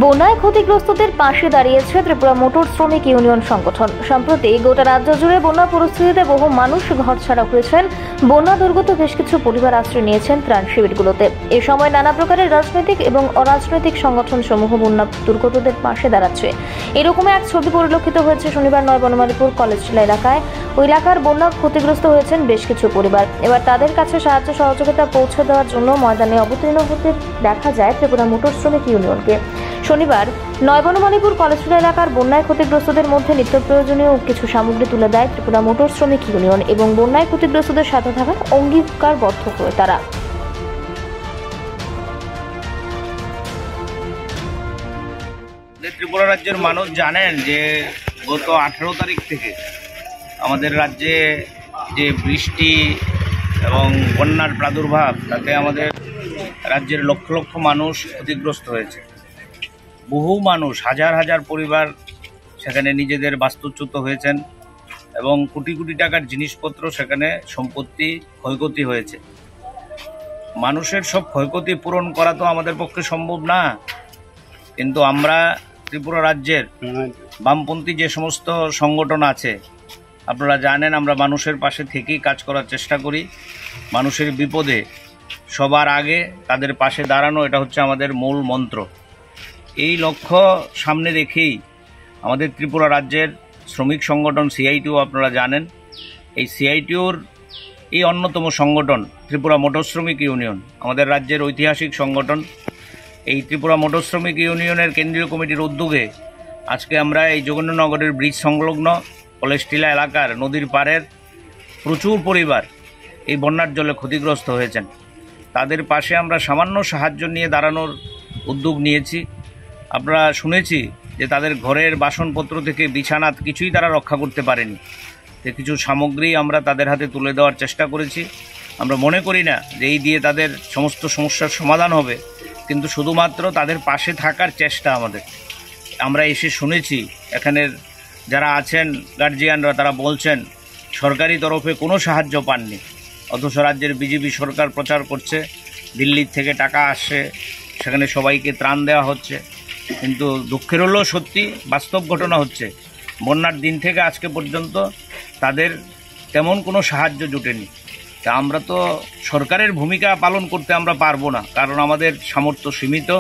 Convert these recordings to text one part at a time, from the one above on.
বন্যায় ক্ষতিগ্রস্তদের পাশে দাঁড়িয়েছে ত্রিপুরা মোটর শ্রমিক ইউনিয়ন সংগঠন। সম্প্রতি গোটা রাজ্য জুড়ে বন্যা পরিস্থিতিতে বহু মানুষ ঘরছাড়া হয়েছেন। বন্যা দুর্গত বেশ কিছু পরিবার আশ্রয় নিয়েছেন ত্রাণ শিবিরগুলোতে। এ সময় নানা প্রকারের রাজনৈতিক এবং অরাজনৈতিক সংগঠন সমূহ বন্যা দুর্গতদের পাশে দাঁড়াচ্ছে। এরকম এক ছবি পরিলক্ষিত হয়েছে শনিবার নয় বনমালীপুর কলেজ টিলা এলাকায়। ওই এলাকার বন্যা ক্ষতিগ্রস্ত হয়েছেন বেশ কিছু পরিবার। এবার তাদের কাছে সাহায্য সহযোগিতা পৌঁছে দেওয়ার জন্য ময়দানে অবতীর্ণ হতে দেখা যায় ত্রিপুরা মোটর শ্রমিক ইউনিয়নকে। শনিবার নয় বনমালীপুর কলেজ টিলা এলাকার বন্যায় ক্ষতিগ্রস্তদের মধ্যে নিত্য প্রয়োজনীয় কিছু সামগ্রী তুলে দেয় ত্রিপুরা মোটর শ্রমিক ইউনিয়ন এবং বন্যায় ক্ষতিগ্রস্তদের সাথে থাকার অঙ্গীকারবদ্ধ হয়ে তারা। ত্রিপুরা রাজ্যের মানুষ জানেন যে গত 18 তারিখ থেকে আমাদের রাজ্যে যে বৃষ্টি এবং বন্যার প্রাদুর্ভাব, তাতে আমাদের রাজ্যের লক্ষ লক্ষ মানুষ ক্ষতিগ্রস্ত হয়েছে। বহু মানুষ, হাজার হাজার পরিবার সেখানে নিজেদের বাস্তুচ্যুত হয়েছেন এবং কোটি কোটি টাকার জিনিসপত্র, সেখানে সম্পত্তি ক্ষয়ক্ষতি হয়েছে। মানুষের সব ক্ষয়ক্ষতি পূরণ করা তো আমাদের পক্ষে সম্ভব না, কিন্তু আমরা ত্রিপুরা রাজ্যের বামপন্থী যে সমস্ত সংগঠন আছে, আপনারা জানেন আমরা মানুষের পাশে থেকেই কাজ করার চেষ্টা করি। মানুষের বিপদে সবার আগে তাদের পাশে দাঁড়ানো, এটা হচ্ছে আমাদের মূল মন্ত্র। এই লক্ষ্য সামনে রেখেই আমাদের ত্রিপুরা রাজ্যের শ্রমিক সংগঠন সিআইটিউ, আপনারা জানেন এই সিআইটিউর এই অন্যতম সংগঠন ত্রিপুরা মোটর শ্রমিক ইউনিয়ন, আমাদের রাজ্যের ঐতিহাসিক সংগঠন। এই ত্রিপুরা মোটর শ্রমিক ইউনিয়নের কেন্দ্রীয় কমিটির উদ্যোগে আজকে আমরা এই যোগেন্দ্রনগরের ব্রিজ সংলগ্ন কলেজ টিলা এলাকার নদীর পাড়ের প্রচুর পরিবার এই বন্যার জলে ক্ষতিগ্রস্ত হয়েছেন। তাদের পাশে আমরা সামান্য সাহায্য নিয়ে দাঁড়ানোর উদ্যোগ নিয়েছি। আপনারা শুনেছি যে তাদের ঘরের বাসনপত্র থেকে বিছানা কিছুই তারা রক্ষা করতে পারেনি। যে কিছু সামগ্রী আমরা তাদের হাতে তুলে দেওয়ার চেষ্টা করেছি। আমরা মনে করি না যে এই দিয়ে তাদের সমস্ত সমস্যার সমাধান হবে, কিন্তু শুধুমাত্র তাদের পাশে থাকার চেষ্টা আমাদের। আমরা এসে শুনেছি এখানের যারা আছেন গার্জিয়ানরা, তারা বলছেন সরকারি তরফে কোনো সাহায্য পাননি, অথচ রাজ্যের বিজেপি সরকার প্রচার করছে দিল্লির থেকে টাকা আসছে, সেখানে সবাইকে ত্রাণ দেওয়া হচ্ছে। কিন্তু দুঃখের হলেও সত্যি বাস্তব ঘটনা হচ্ছে বন্যার দিন থেকে আজকে পর্যন্ত তাদের তেমন কোনো সাহায্য জুটেনি। তা আমরা তো সরকারের ভূমিকা পালন করতে আমরা পারবো না, কারণ আমাদের সামর্থ্য সীমিত,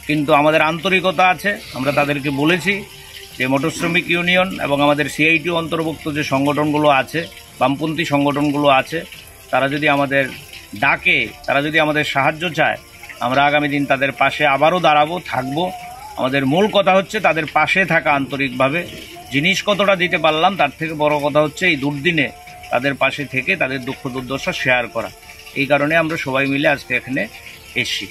কিন্তু আমাদের আন্তরিকতা আছে। আমরা তাদেরকে বলেছি যে মোটর শ্রমিক ইউনিয়ন এবং আমাদের সিআইটিউ অন্তর্ভুক্ত যে সংগঠনগুলো আছে, বামপন্থী সংগঠনগুলো আছে, তারা যদি আমাদের ডাকে, তারা যদি আমাদের সাহায্য চায়, আমরা আগামী দিন তাদের পাশে আবারও দাঁড়াবো, থাকবো। আমাদের মূল কথা হচ্ছে তাদের পাশে থাকা আন্তরিকভাবে। জিনিস কতটা দিতে পারলাম তার থেকে বড় কথা হচ্ছে এই দুর্দিনে তাদের পাশে থেকে তাদের দুঃখ দুর্দশা শেয়ার করা। এই কারণে আমরা সবাই মিলে আজকে এখানে এসেছি।